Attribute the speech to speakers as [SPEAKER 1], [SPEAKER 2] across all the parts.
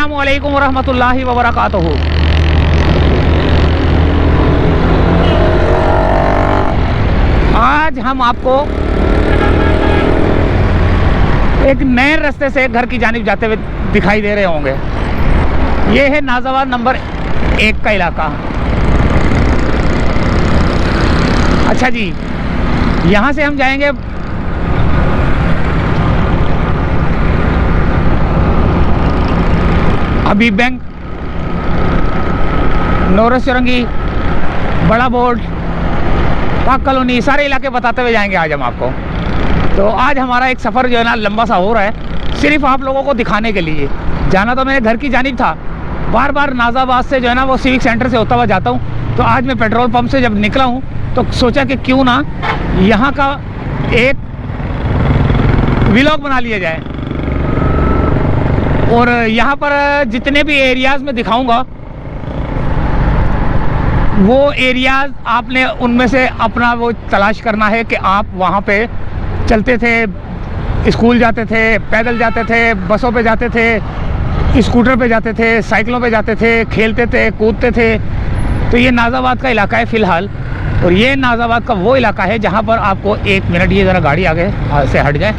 [SPEAKER 1] अस्सलामुअलैकुम वरहमतुल्लाहि वबरकातुहू। आज हम आपको एक नए रास्ते से घर की जानिब जाते हुए दिखाई दे रहे होंगे। ये है नाज़ाबाद नंबर 1 का इलाका। अच्छा जी, यहाँ से हम जाएंगे हबीब बैंक, नोरस चौरंगी, बड़ा बोर्ड, पाक कॉलोनी, सारे इलाके बताते हुए जाएंगे आज हम आपको। तो आज हमारा एक सफ़र जो है ना लंबा सा हो रहा है, सिर्फ आप लोगों को दिखाने के लिए। जाना तो मेरे घर की जानिब था, बार बार नाज़ाबाद से जो है ना वो सिविक सेंटर से होता हुआ जाता हूँ। तो आज मैं पेट्रोल पंप से जब निकला हूँ तो सोचा कि क्यों ना यहाँ का एक व्लॉग बना लिया जाए, और यहाँ पर जितने भी एरियाज़ में दिखाऊंगा वो एरियाज़ आपने उनमें से अपना वो तलाश करना है कि आप वहाँ पे चलते थे, स्कूल जाते थे, पैदल जाते थे, बसों पे जाते थे, स्कूटर पे जाते थे, साइकिलों पे जाते थे, खेलते थे, कूदते थे। तो ये नाज़ाबाद का इलाका है फ़िलहाल, और ये नाज़ाबाद का वो इलाका है जहाँ पर आपको 1 मिनट, ये ज़रा गाड़ी आगे से हट जाए।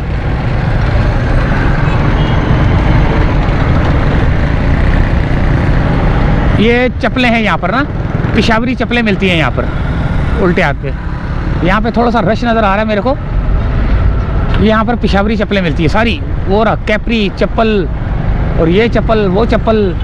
[SPEAKER 1] ये चप्पलें हैं यहाँ पर ना, पेशावरी चप्पलें मिलती हैं यहाँ पर उल्टे हाथ पे। यहाँ पे थोड़ा सा रश नज़र आ रहा है मेरे को। यहाँ पर पेशावरी चप्पलें मिलती है सारी, वो रहा कैपरी चप्पल, और ये चप्पल, वो चप्पल।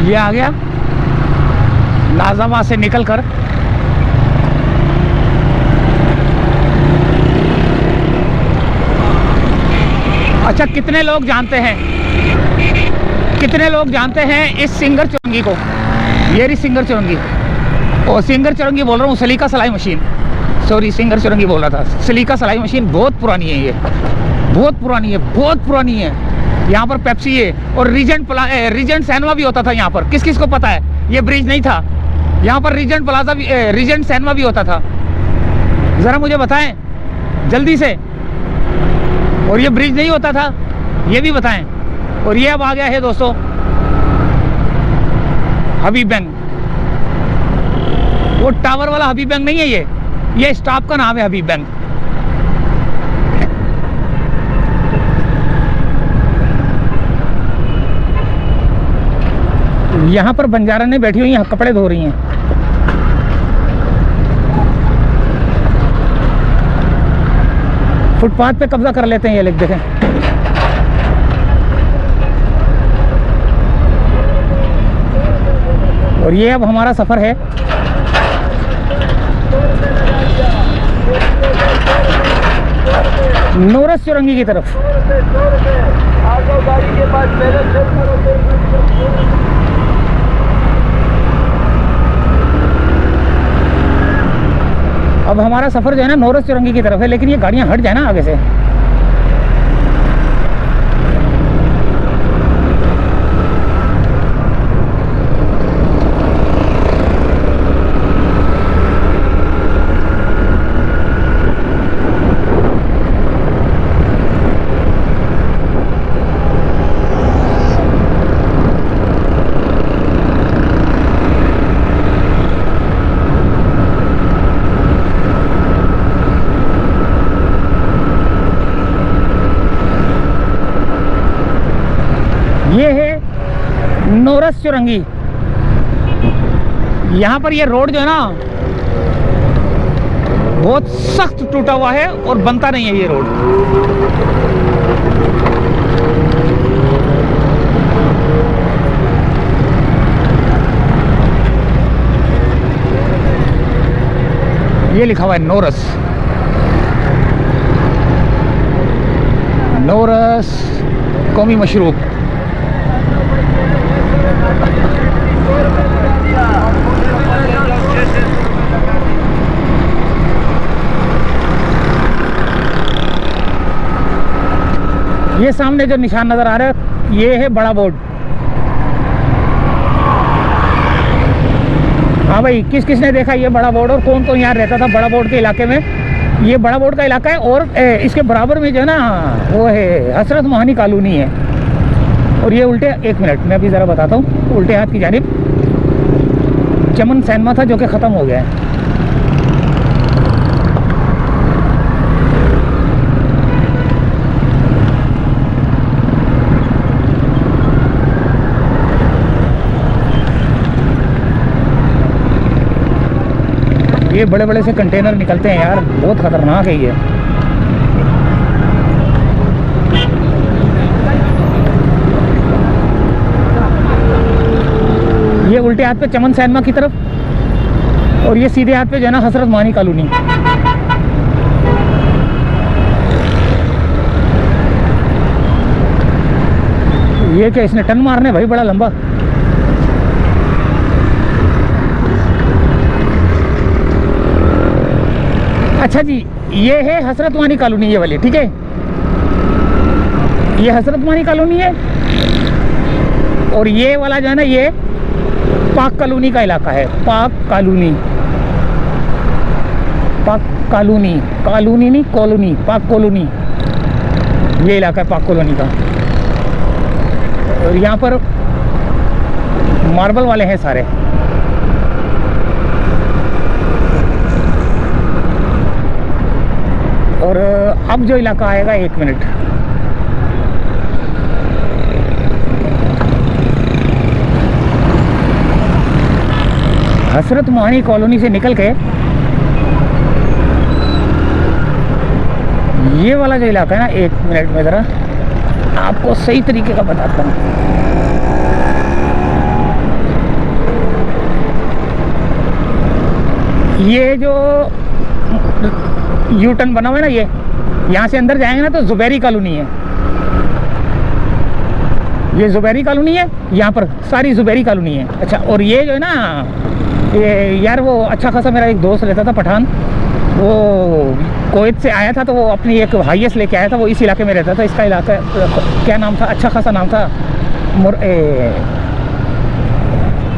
[SPEAKER 1] ये आ गया नाज़ाबाद से निकलकर। अच्छा, कितने लोग जानते हैं इस सिंगर चुरंगी को? ये रही सिंगर चुरंगी, और सिंगर चुरंगी बोल रहा हूँ, सलीका सिलाई मशीन, सॉरी सिंगर चुरंगी बोल रहा था। सलीका सिलाई मशीन बहुत पुरानी है, ये बहुत पुरानी है। यहाँ पर पेप्सी है, और रीजेंट सैनवा भी होता था यहाँ पर। किस किस को पता है? ये ब्रिज नहीं था यहाँ पर, रीजेंट सैनवा भी होता था। ज़रा मुझे बताएं जल्दी से। और ये ब्रिज नहीं होता था, ये भी बताएं। और ये अब आ गया है दोस्तों हबीब बैंक। वो टावर वाला हबीब बैंक नहीं है, ये स्टाफ का नाम है हबीब बैंक। यहाँ पर बंजारा ने बैठी हुई हैं, कपड़े धो रही हैं। फुटपाथ पे कब्जा कर लेते हैं ये लोग, देखें। और ये अब हमारा सफर है नोरस चौरंगी की तरफ। अब हमारा सफ़र जो है ना नोरस चौरंगी की तरफ है, लेकिन ये गाड़ियाँ हट जाए ना आगे से। ये है नोरस चौरंगी। यहाँ पर ये रोड जो है ना बहुत सख्त टूटा हुआ है और बनता नहीं है ये रोड। ये लिखा हुआ है नोरस, नोरस कौमी मशरूब। ये सामने जो निशान नज़र आ रहा है ये है बड़ा बोर्ड। हाँ भाई, किस किस ने देखा ये बड़ा बोर्ड, और कौन कौन यहाँ रहता था बड़ा बोर्ड के इलाके में? ये बड़ा बोर्ड का इलाका है, और इसके बराबर में जो है ना वो है हसरत मोहानी कॉलोनी है। और ये उल्टे, एक मिनट मैं अभी ज़रा बताता हूँ, उल्टे हाथ की जानिब चमन सिनेमा था जो कि ख़त्म हो गया है। ये बड़े बड़े से कंटेनर निकलते हैं यार, बहुत ख़तरनाक है ये। ये उल्टे हाथ पे चमन सिनेमा की तरफ, और ये सीधे हाथ पे जो है ना हसरत मोहानी कॉलोनी। ये क्या इसने टन मारने भाई, बड़ा लंबा। अच्छा जी, ये है हसरत मोहानी कॉलोनी, ये वाली, ठीक है। ये हसरत मोहानी कॉलोनी है, और ये वाला जो है ना ये पाक कॉलोनी का इलाका है। पाक कॉलोनी, पाक कॉलोनी, कॉलोनी नहीं कॉलोनी, पाक कॉलोनी, ये इलाका है पाक कॉलोनी का। और यहाँ पर मार्बल वाले हैं सारे। और अब जो इलाका आएगा, एक मिनट, हसरत मोहानी कॉलोनी से निकल के ये वाला जो इलाका है ना, एक मिनट में ज़रा आपको सही तरीके का बताता हूँ। ये जो यू टर्न बना हुआ है ना, ये यहाँ से अंदर जाएंगे ना तो जुबैरी कॉलोनी है। ये जुबैरी कॉलोनी है, यहाँ पर सारी जुबैरी कॉलोनी है। अच्छा, और ये जो है ना, ये यार वो अच्छा खासा मेरा एक दोस्त रहता था पठान, वो कोयत से आया था, तो वो अपनी एक हाईएस्ट लेके आया था, वो इस इलाके में रहता था। इसका इलाका क्या नाम था, अच्छा खासा नाम था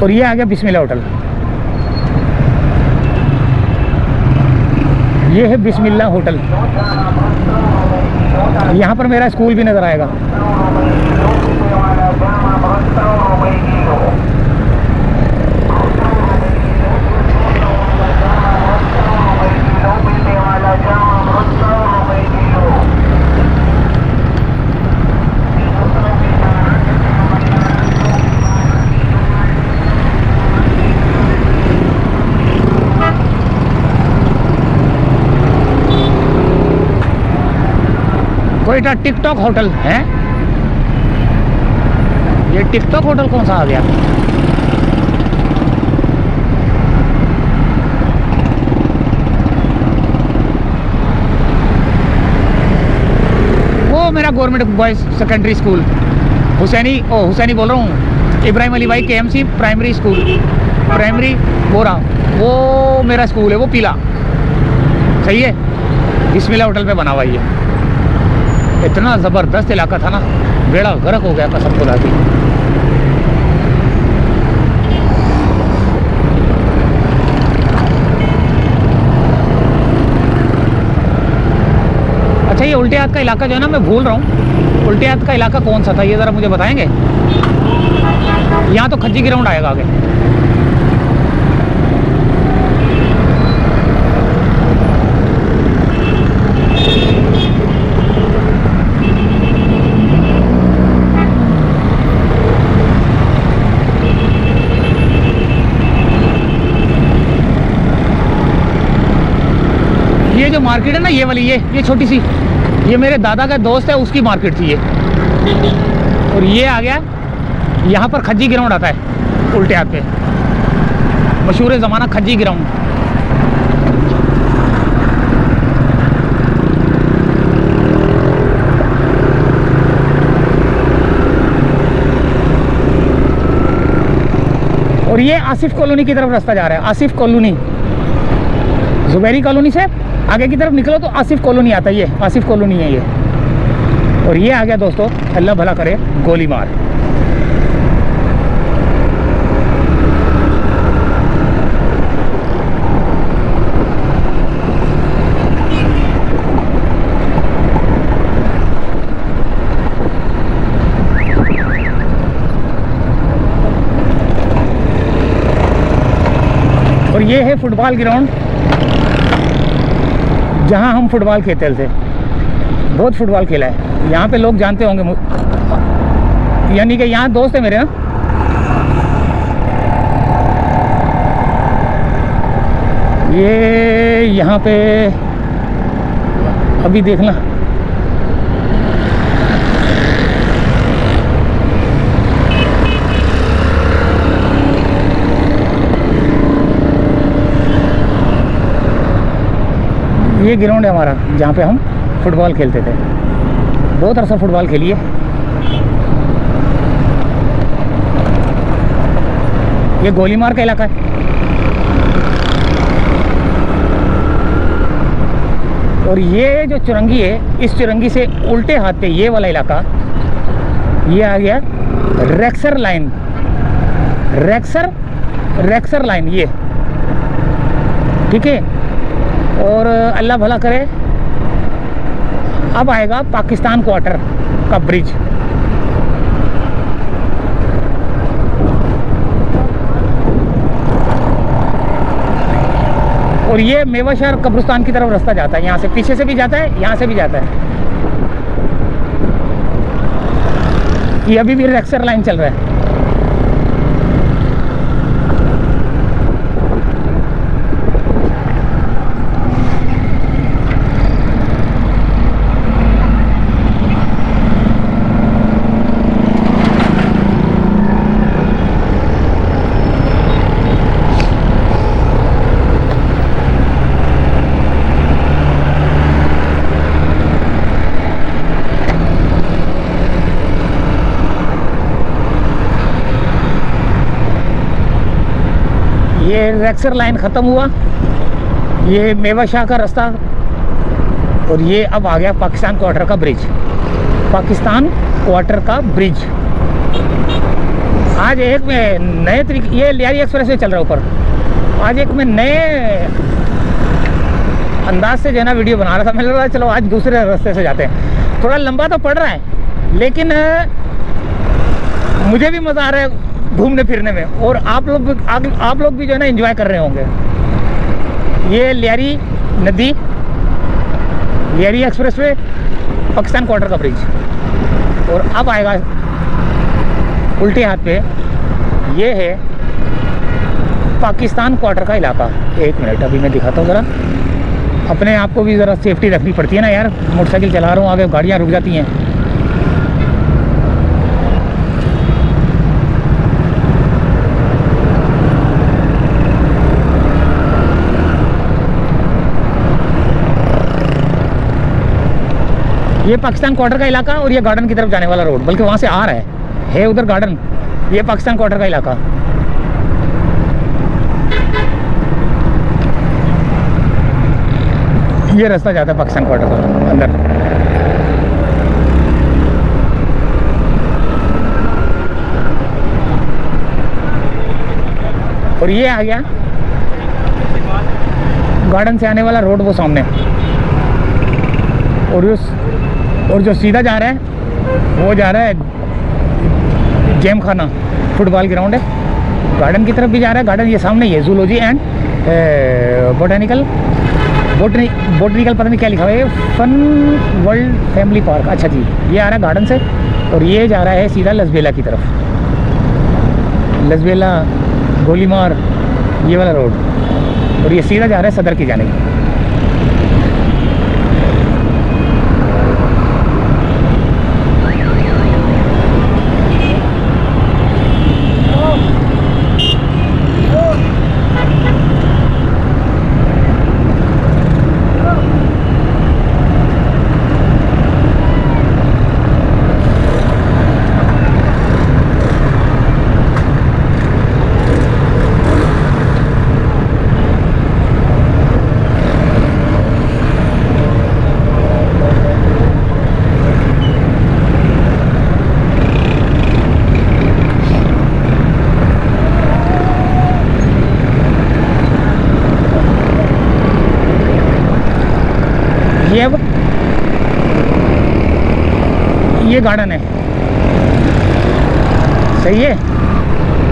[SPEAKER 1] और ये आ गया बिस्मिल्लाह होटल। ये है बिस्मिल्लाह होटल। यहाँ पर मेरा स्कूल भी नज़र आएगा। कोयटा टिकटॉक होटल है। ये टिकटॉक होटल कौन सा आ गया? वो मेरा government boys secondary school Hussaini बोल रहा हूँ, इब्राहिम अली भाई KMC primary school, primary Bora, वो मेरा स्कूल है, वो पीला। सही है, बिस्मिल्लाह होटल पे बना हुआ ये। इतना ज़बरदस्त इलाका था ना, बेड़ा गर्क हो गया कसम खुदा की। अच्छा, ये उल्टे हाथ का इलाका जो है ना, मैं भूल रहा हूँ, उल्टे हाथ का इलाका कौन सा था ये ज़रा मुझे बताएंगे? यहाँ तो खज्जी ग्राउंड आएगा आगे। ये जो मार्केट है ना, ये वाली, ये छोटी सी, ये मेरे दादा का दोस्त है, उसकी मार्केट थी ये। और ये आ गया, यहाँ पर खज्जी ग्राउंड आता है उल्टे हाथ पे, मशहूर ज़माना खज्जी ग्राउंड। और ये आसिफ कॉलोनी की तरफ रास्ता जा रहा है। आसिफ कॉलोनी, जुबैरी कॉलोनी से आगे की तरफ निकलो तो आसिफ कॉलोनी आता है। ये आसिफ कॉलोनी है ये। और ये आ गया दोस्तों, अल्लाह भला करे, गोलीमार। ये है फुटबॉल ग्राउंड जहाँ हम फुटबॉल खेलते थे। बहुत फुटबॉल खेला है यहाँ पे, लोग जानते होंगे, यानी कि यहाँ दोस्त है मेरे ना। ये यहाँ पे अभी देखना, ये ग्राउंड है हमारा जहाँ पे हम फुटबॉल खेलते थे। बहुत अरसा फुटबॉल खेलिए। ये गोलीमार का इलाका है। और ये जो चुरंगी है, इस चुरंगी से उल्टे हाथ पे ये वाला इलाका, ये आ गया रेक्सर लाइन। रेक्सर लाइन ये, ठीक है। और अल्लाह भला करे, अब आएगा पाकिस्तान क्वार्टर का ब्रिज। और ये मेवा शहर कब्रिस्तान की तरफ रास्ता जाता है, यहाँ से, पीछे से भी जाता है, यहाँ से भी जाता है। ये अभी भी रेक्सर लाइन चल रहा है। ये रेक्सर लाइन ख़त्म हुआ, ये मेवा शाह का रास्ता, और ये अब आ गया पाकिस्तान क्वार्टर का ब्रिज। पाकिस्तान क्वार्टर का ब्रिज आज एक में नए तरीके, ये लियारी एक्सप्रेस वे चल रहा है ऊपर। आज एक में नए अंदाज से जो है ना वीडियो बना रहा था। मैं लग रहा चलो आज दूसरे रास्ते से जाते हैं। थोड़ा लंबा तो पड़ रहा है, लेकिन मुझे भी मज़ा आ रहा है घूमने फिरने में, और आप लोग भी जो है ना एंजॉय कर रहे होंगे। ये लियारी नदी, Lyari express way, Pakistan quarter का ब्रिज। और अब आएगा उल्टे हाथ पे, ये है पाकिस्तान क्वार्टर का इलाका। एक मिनट अभी मैं दिखाता हूँ ज़रा। अपने आप को भी ज़रा सेफ्टी रखनी पड़ती है ना यार, मोटरसाइकिल चला रहा हूँ, आगे गाड़ियाँ रुक जाती हैं। ये पाकिस्तान क्वार्टर का इलाका, और ये गार्डन की तरफ जाने वाला रोड, बल्कि वहाँ से आ रहा है उधर गार्डन। ये पाकिस्तान क्वार्टर का इलाका। ये रास्ता जाता है पाकिस्तान क्वार्टर का अंदर। और ये आ गया गार्डन से आने वाला रोड, वो सामने। और जो सीधा जा रहा है वो जा रहा है गेम खाना, फुटबॉल ग्राउंड है। गार्डन की तरफ भी जा रहा है। गार्डन ये सामने, ये जूलॉजी एंड बोटेनिकल पता नहीं क्या लिखा हुआ है, फन वर्ल्ड फैमिली पार्क। अच्छा जी, ये आ रहा है गार्डन से, और ये जा रहा है सीधा लसबेला की तरफ। लसबेला, गोलीमार, ये वाला रोड। और ये सीधा जा रहा है सदर की जाने। ये गार्डन है, सही है।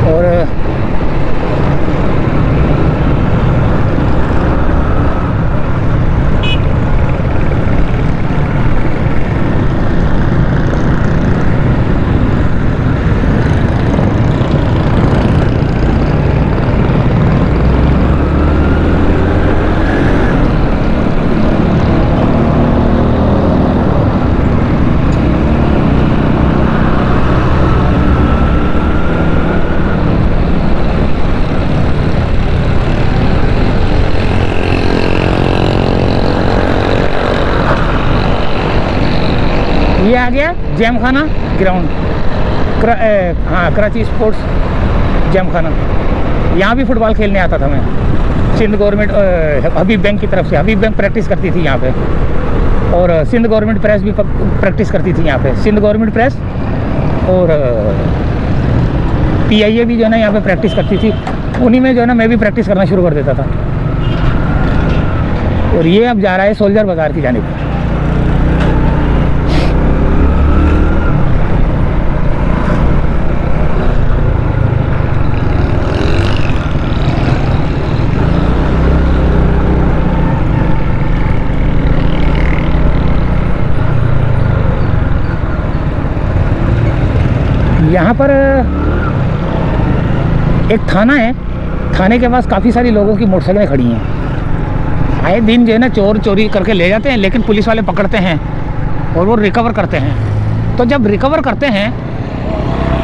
[SPEAKER 1] और गया जैम खाना ग्राउंड, हाँ कराची स्पोर्ट्स जैम खाना। यहाँ भी फुटबॉल खेलने आता था मैं, सिंध गवर्नमेंट हबीब बैंक की तरफ से। हबीब बैंक प्रैक्टिस करती थी यहाँ पे, और सिंध गवर्नमेंट प्रेस भी प्रैक्टिस करती थी यहाँ पे। सिंध गवर्नमेंट प्रेस और PIA भी जो है ना यहाँ पे प्रैक्टिस करती थी। उन्हीं में जो है ना मैं भी प्रैक्टिस करना शुरू कर देता था। और ये अब जा रहा है सोल्जर बाज़ार की जानिब। यहाँ पर एक थाना है, थाने के पास काफ़ी सारी लोगों की मोटरसाइकिलें खड़ी हैं। आए दिन जो है ना चोर चोरी करके ले जाते हैं, लेकिन पुलिस वाले पकड़ते हैं और वो रिकवर करते हैं। तो जब रिकवर करते हैं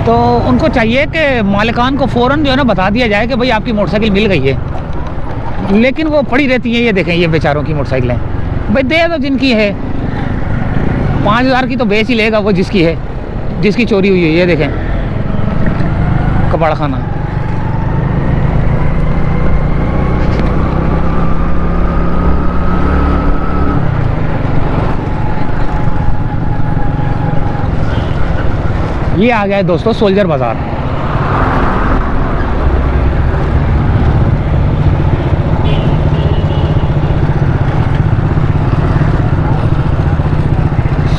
[SPEAKER 1] तो उनको चाहिए कि मालिकान को फ़ौरन जो है ना बता दिया जाए कि भाई आपकी मोटरसाइकिल मिल गई है, लेकिन वो पड़ी रहती है। ये देखें ये बेचारों की मोटरसाइकिलें, भाई दे दो जिनकी है, 5,000 की तो बेच ही लेगा वो जिसकी है, जिसकी चोरी हुई है। ये देखें कबाड़ खाना। ये आ गया है दोस्तों सोल्जर बाज़ार।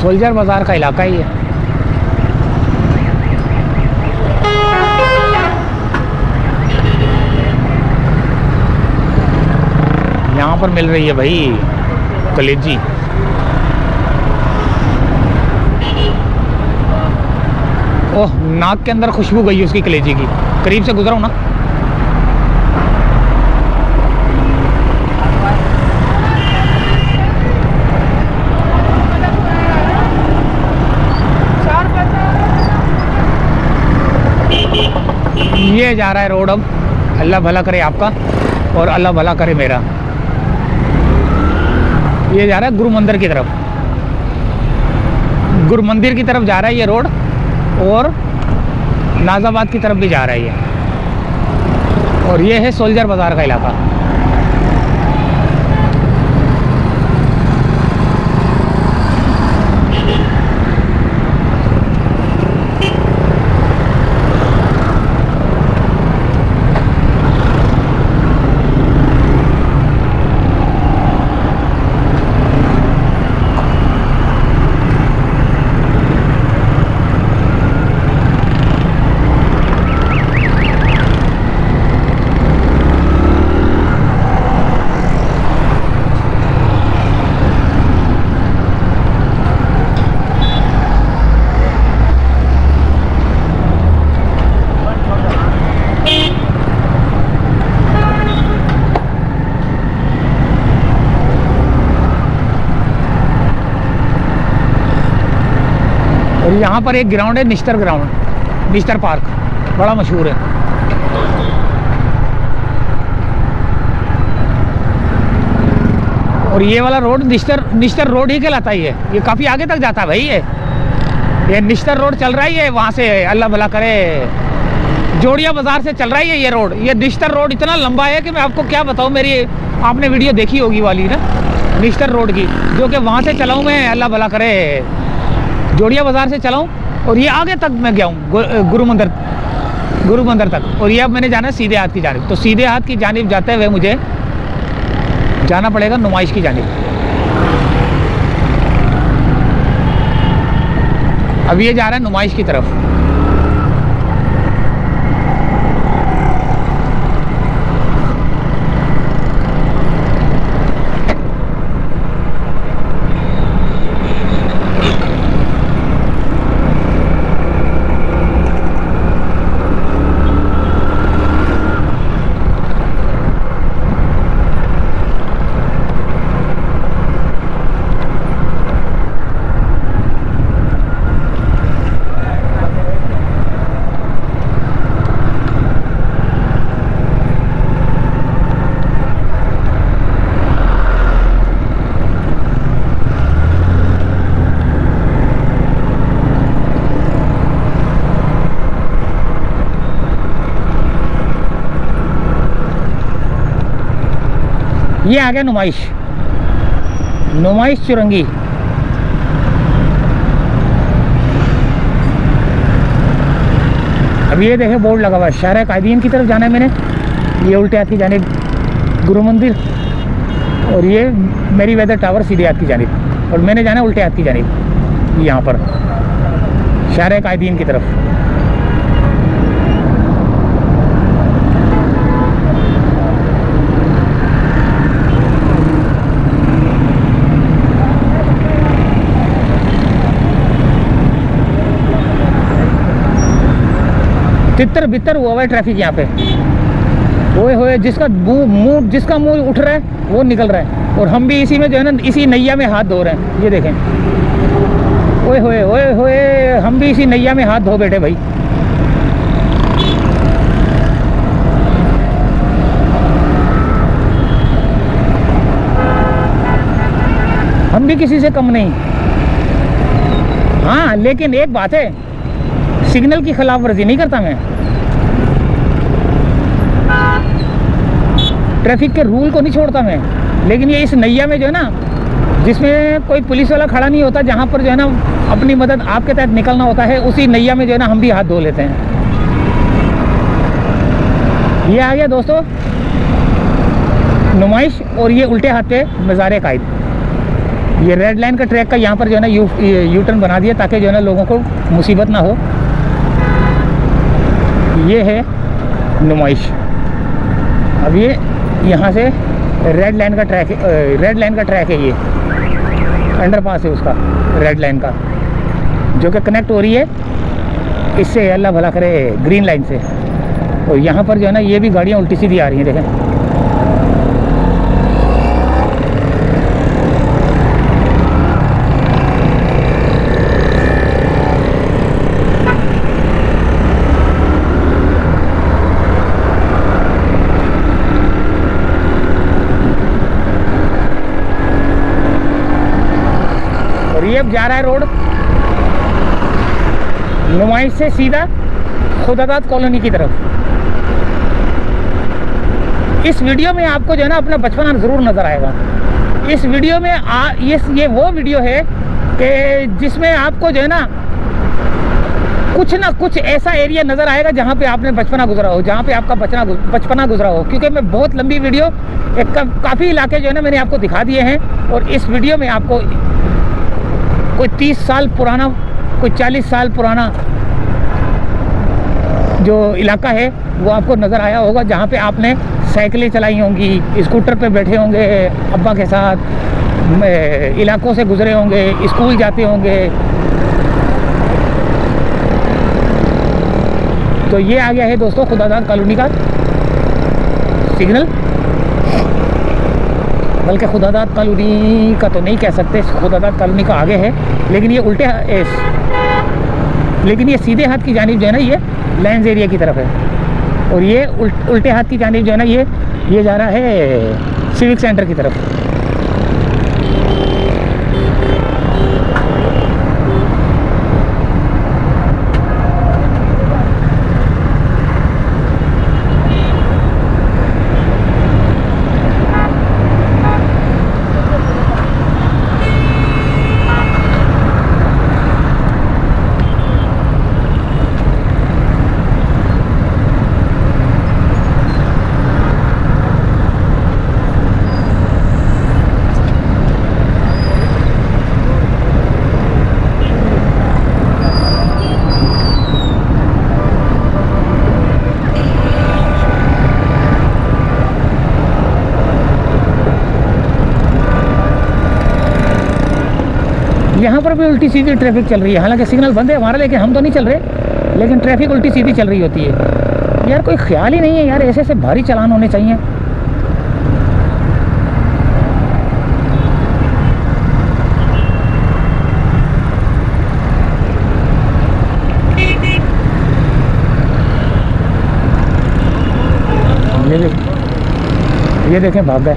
[SPEAKER 1] सोल्जर बाज़ार का इलाका ही है। यहाँ पर मिल रही है भाई कलेजी। ओह, नाक के अंदर खुशबू गई उसकी कलेजी की। करीब से गुजरा हूँ ना। ये जा रहा है रोड अब। अल्लाह भला करे आपका और अल्लाह भला करे मेरा। ये जा रहा है गुरु मंदिर की तरफ, गुरु मंदिर की तरफ जा रहा है ये रोड, और नाज़ाबाद की तरफ भी जा रहा है ये। और ये है सोल्जर बाज़ार का इलाका। और यहाँ पर एक ग्राउंड है निश्तर ग्राउंड, निश्तर पार्क, बड़ा मशहूर है। और ये वाला रोड निश्तर रोड ही कहलाता ही है। ये काफ़ी आगे तक जाता है भाई। ये निश्तर रोड चल रहा ही है वहाँ से, अल्लाह भला करे जोड़िया बाज़ार से चल रहा ही है ये रोड। ये निश्तर रोड इतना लंबा है कि मैं आपको क्या बताऊँ। मेरी आपने वीडियो देखी होगी वाली ना निश्तर रोड की, जो कि वहाँ से चलाऊँ मैं, अल्लाह भला करे जोड़िया बाज़ार से चलाऊँ। और ये आगे तक मैं गया हूँ गुरु मंदिर तक। और ये अब मैंने जाना है सीधे हाथ की जानिब। तो सीधे हाथ की जानिब जाते हुए मुझे जाना पड़ेगा नुमाइश की जानिब। अब ये जा रहा है नुमाइश की तरफ। ये आ गया नुमाइश चुरंगी। अब ये देखे बोर्ड लगा हुआ है, शहर कायदीन की तरफ जाना है मैंने, ये उल्टे हाथ की जानिब गुरु मंदिर, और ये मेरी वेदर टावर सीधे हाथ की जानिब, और मैंने जाना उल्टे हाथ की जानिब, यहाँ पर शहर कायदीन की तरफ। तितर बितर हुआ हुआ है ट्रैफिक यहाँ पे, ओए होए, जिसका मुंह उठ रहा है वो निकल रहा है, और हम भी इसी में जो है ना, इसी नैया में हाथ धो रहे हैं। ये देखें, ओए होए, हम भी इसी नैया में हाथ धो बैठे भाई। हम भी किसी से कम नहीं। हाँ, लेकिन एक बात है, सिग्नल की खिलाफ वर्जी नहीं करता मैं, ट्रैफिक के रूल को नहीं छोड़ता मैं। लेकिन ये इस नैया में जो है ना, जिसमें कोई पुलिस वाला खड़ा नहीं होता, जहाँ पर जो है ना अपनी मदद आपके तहत निकलना होता है, उसी नैया में जो है ना हम भी हाथ धो लेते हैं। ये आ गया दोस्तों नुमाइश, और ये उल्टे हाथ पे मज़ार कायद। ये रेड लाइन का ट्रैक का यहाँ पर जो है ना यू टर्न बना दिया, ताकि जो है ना लोगों को मुसीबत ना हो। ये है नुमाइश। अब ये यहाँ से रेड लाइन का ट्रैक है, ये अंडरपास है उसका, रेड लाइन का, जो कि कनेक्ट हो रही है इससे, अल्लाह भला करे, ग्रीन लाइन से। और यहाँ पर जो है ना ये भी गाड़ियाँ उल्टी सीधी आ रही हैं, देखें। ये अब जा रहा है रोड नुमाइश से सीधा खुदादाद कॉलोनी की तरफ। इस वीडियो में आपको जो है ना अपना बचपना ज़रूर नज़र आएगा। इस वीडियो में ये वो वीडियो है कि जिसमें आपको जो है ना कुछ ऐसा एरिया नज़र आएगा जहाँ पे आपने बचपना गुजरा हो, जहाँ पे आपका बचपना गुजरा हो। क्योंकि मैं बहुत लंबी वीडियो, काफ़ी इलाके जो है ना मैंने आपको दिखा दिए हैं, और इस वीडियो में आपको कोई 30 साल पुराना, कोई 40 साल पुराना जो इलाका है वो आपको नज़र आया होगा, जहाँ पे आपने साइकिलें चलाई होंगी, स्कूटर पे बैठे होंगे अब्बा के साथ, इलाकों से गुजरे होंगे, स्कूल जाते होंगे। तो ये आ गया है दोस्तों खुदादाद कॉलोनी का सिग्नल, बल्कि खुदादाद कॉलोनी का तो नहीं कह सकते, खुदादाद कॉलोनी का आगे है, लेकिन ये लेकिन ये सीधे हाथ की जानिब जो है ना ये लाइन्स एरिया की तरफ है, और ये उल्टे हाथ की जानिब जो है ना ये जा रहा है सिविक सेंटर की तरफ। यहाँ पर भी उल्टी सीधी ट्रैफिक चल रही है, हालांकि सिग्नल बंद है हमारा, लेकिन हम तो नहीं चल रहे, लेकिन ट्रैफिक उल्टी सीधी चल रही होती है। यार कोई ख्याल ही नहीं है यार, ऐसे भारी चालान होने चाहिए। ये देखें भाग गए।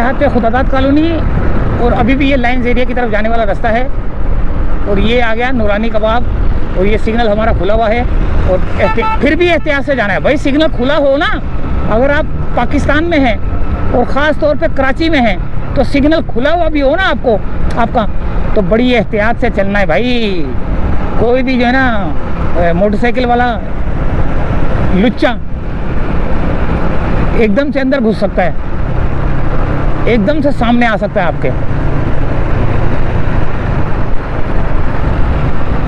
[SPEAKER 1] यहाँ पे खुदादाद कॉलोनी और अभी भी ये लाइन्स एरिया की तरफ जाने वाला रास्ता है। और ये आ गया नूरानी कबाब और ये सिग्नल हमारा खुला हुआ है। और फिर भी एहतियात से जाना है भाई, सिग्नल खुला हो ना, अगर आप पाकिस्तान में हैं और ख़ास तौर पे कराची में हैं तो सिग्नल खुला हुआ भी हो ना आपका तो बड़ी एहतियात से चलना है भाई। कोई भी जो है ना मोटरसाइकिल वाला लुच्चा एकदम से अंदर घुस सकता है, एकदम से सामने आ सकता है आपके।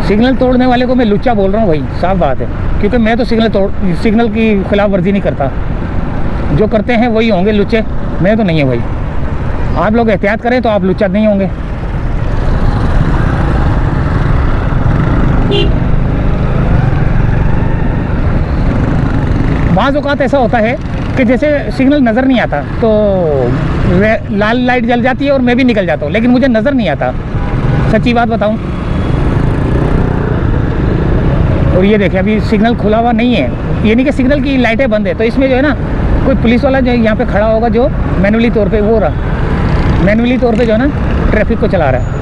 [SPEAKER 1] सिग्नल तोड़ने वाले को मैं लुच्चा बोल रहा हूँ भाई, साफ बात है, क्योंकि मैं तो सिग्नल की खिलाफ वर्जी नहीं करता। जो करते हैं वही होंगे लुच्चे, मैं तो नहीं है भाई। आप लोग एहतियात करें तो आप लुच्चा नहीं होंगे। बाज़ औक़ात ऐसा होता है कि जैसे सिग्नल नज़र नहीं आता तो लाल लाइट जल जाती है और मैं भी निकल जाता हूँ, लेकिन मुझे नज़र नहीं आता, सच्ची बात बताऊँ। और ये देखिए अभी सिग्नल खुला हुआ नहीं है, ये नहीं कि सिग्नल की लाइटें बंद है, तो इसमें जो है ना कोई पुलिस वाला जो यहाँ पे खड़ा होगा जो मैनुअली तौर पे मैनुअली तौर पे जो है ना ट्रैफिक को चला रहा है।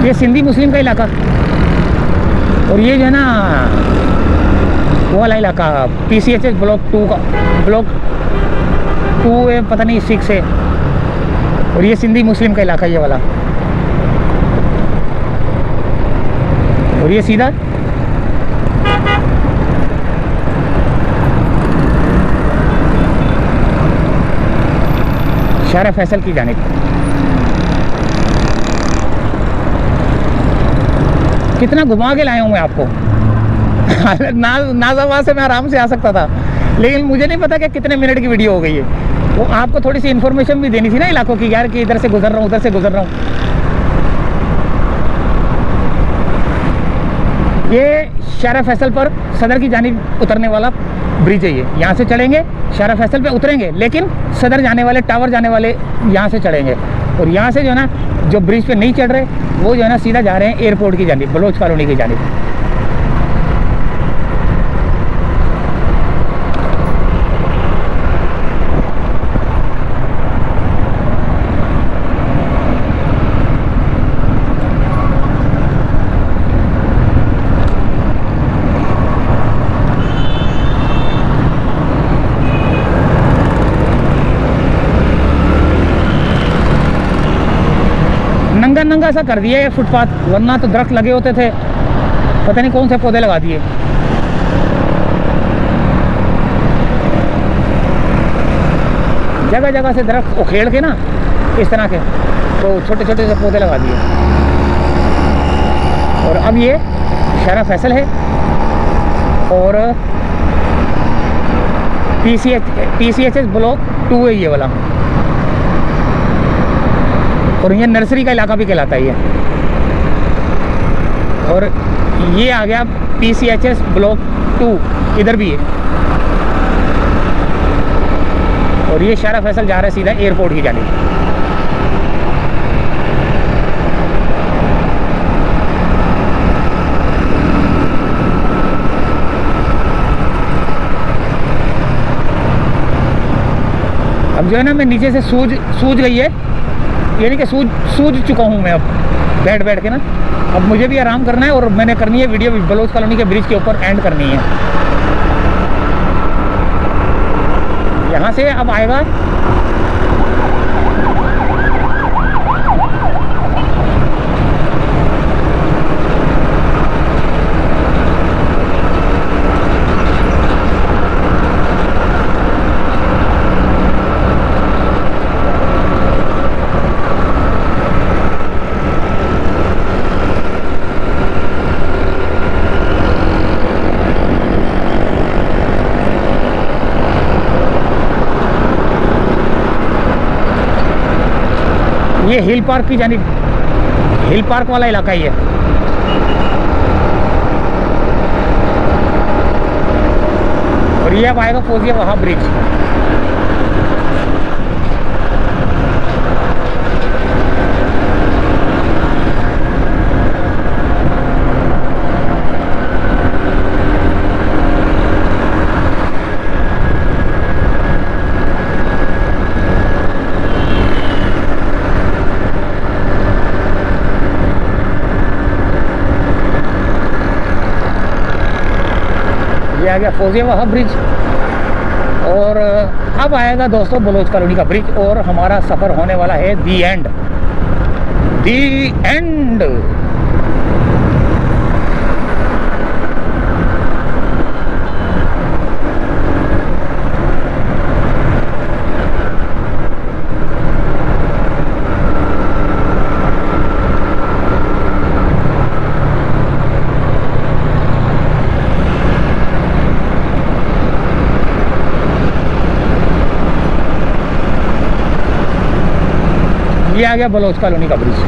[SPEAKER 1] ये सिंधी मुस्लिम का इलाका और ये जो है ना वो वाला इलाका PCHS ब्लॉक 2 है, पता नहीं 6 है। और ये सिंधी मुस्लिम का इलाका ये वाला। और ये सीधा शहर फैसल की जानिब। कितना घुमा के लाया हूँ मैं आपको। नाज़ाबाद से मैं आराम से आ सकता था, लेकिन मुझे नहीं पता कि कितने मिनट की वीडियो हो गई है। वो आपको थोड़ी सी इन्फॉर्मेशन भी देनी थी ना इलाकों की, यार कि इधर से गुजर रहा हूँ, उधर से गुजर रहा हूँ। ये शारा फैसल पर सदर की जानिब उतरने वाला ब्रिज है। ये यहाँ से चढ़ेंगे, शारा फैसल पे उतरेंगे, लेकिन सदर जाने वाले, टावर जाने वाले यहाँ से चढ़ेंगे। और यहाँ से जो है ना जो ब्रिज पे नहीं चढ़ रहे वो जो है ना सीधा जा रहे हैं एयरपोर्ट की जानिब, बलोच कॉलोनी की जानिब। नंगा सा कर दिया है फुटपाथ, वरना तो दरख्त लगे होते थे, पता नहीं कौन से पौधे लगा दिए। जगह जगह से दरख्त उखेड़ के ना इस तरह के तो छोटे छोटे से पौधे लगा दिए। और अब ये शारा फैसल है और PCHS ब्लॉक 2 है ये वाला। और ये नर्सरी का इलाका भी कहलाता है ये। और ये आ गया PCHS ब्लॉक 2, इधर भी है। और ये शारा फैसल जा रहा है सीधा एयरपोर्ट की जानिब। अब जो है ना मैं नीचे से सूझ गई है, यानी कि सूझ चुका हूँ मैं अब बैठ के ना। अब मुझे भी आराम करना है और मैंने करनी है वीडियो बलोच कॉलोनी के ब्रिज के ऊपर एंड करनी है। यहाँ से अब आएगा ये हिल पार्क की जानिब, हिल पार्क वाला इलाका ही है। और ये अब आएगा फौजिया वहाब ब्रिज। आ गया फौजिया वहाब ब्रिज, और अब आएगा दोस्तों बलोच कॉलोनी का ब्रिज, और हमारा सफ़र होने वाला है दी एंड। ये आ गया बलोच कॉलोनी का ब्रिज।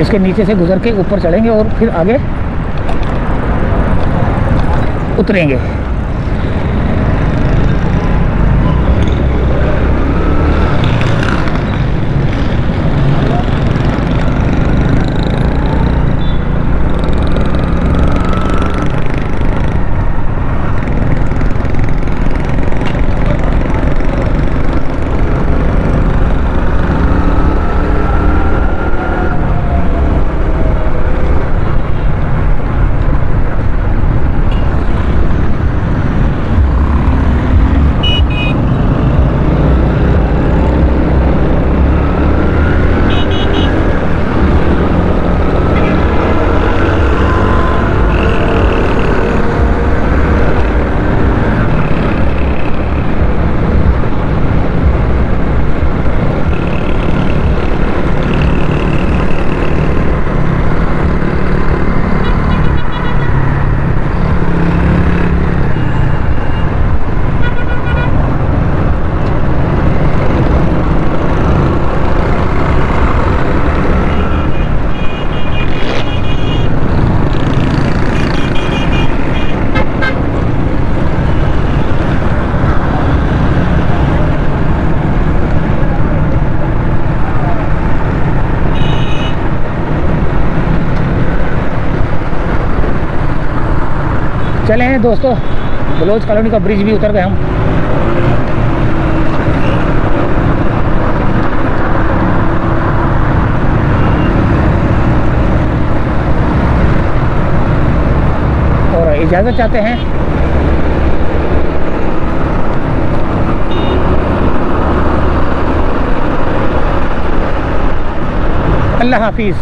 [SPEAKER 1] इसके नीचे से गुजर के ऊपर चढ़ेंगे और फिर आगे उतरेंगे। चले हैं दोस्तों, बलोच कॉलोनी का ब्रिज भी उतर गए हम। और इजाज़त चाहते हैं। अल्लाह हाफिज़।